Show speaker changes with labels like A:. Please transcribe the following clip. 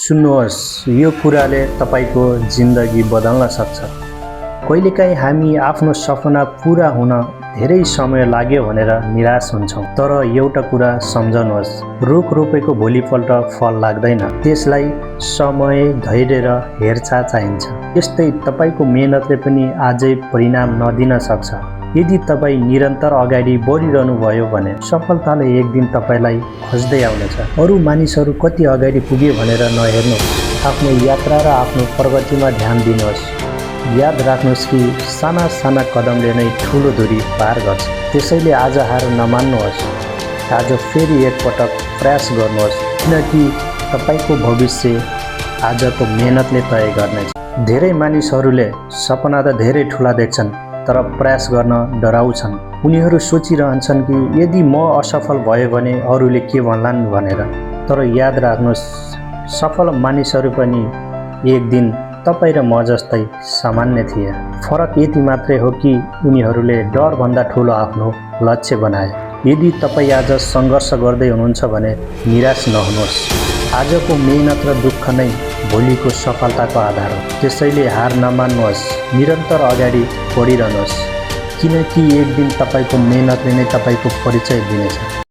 A: सुन्नुहोस्, यो कुराले तपाईको जिन्दगी बदल्न सक्छ। कहिलेकाहीँ हामी आफ्नो सपना पूरा हुन धेरै समय लाग्यो भनेर निराश हुन्छौँ। तर एउटा कुरा सम्झनुहोस्, रुख रोपेको भोलिपल्ट फल लाग्दैन। त्यसलाई समय, धैर्य र हेरचाह चाहिन्छ। त्यस्तै तपाईको मेहनतले पनि आजै परिणाम नदिन सक्छ। यदि तपाईँ निरन्तर अगाडि बढिरहनु भयो भने सफलताले एक दिन तपाईलाई खोज्दै आउनेछ। अरू मानिसहरू कति अगाडि पुगे भनेर नहेर्नु, आफ्नो यात्रा र आफ्नो प्रगतिमा ध्यान दिनुहोस्। याद राख्नुहोस् कि साना साना कदमले नै ठुलो दूरी पार गर्छ। त्यसैले आज हार नमान्नुहोस्। आज फेरि एकपटक प्रयास गर्नुहोस्, किनकि तपाईको भविष्य आजको मेहनतले तय गर्नेछ। धेरै मानिसहरूले सपना त धेरै ठुला देख्छन्, तर प्रयास गर्न डराउँछन्। उनीहरू सोचिरहन्छन् कि यदि म असफल भयो भने अरूले के भन्लान् भनेर। तर याद राख्नुहोस्, सफल मानिसहरू पनि एक दिन तपाईँ र म जस्तै सामान्य थिए। फरक यति मात्रै हो कि उनीहरूले डरभन्दा ठुलो आफ्नो लक्ष्य बनाए। यदि तपाईँ आज सङ्घर्ष गर्दै हुनुहुन्छ भने निराश नहुनुहोस्। आजको मेहनत र दुःख नै भोलिको सफलताको आधार हो। त्यसैले हार नमान्नुहोस्, निरन्तर अगाडि बढिरहनुहोस्, किनकि एक दिन तपाईको मेहनतले नै तपाईको परिचय दिनेछ।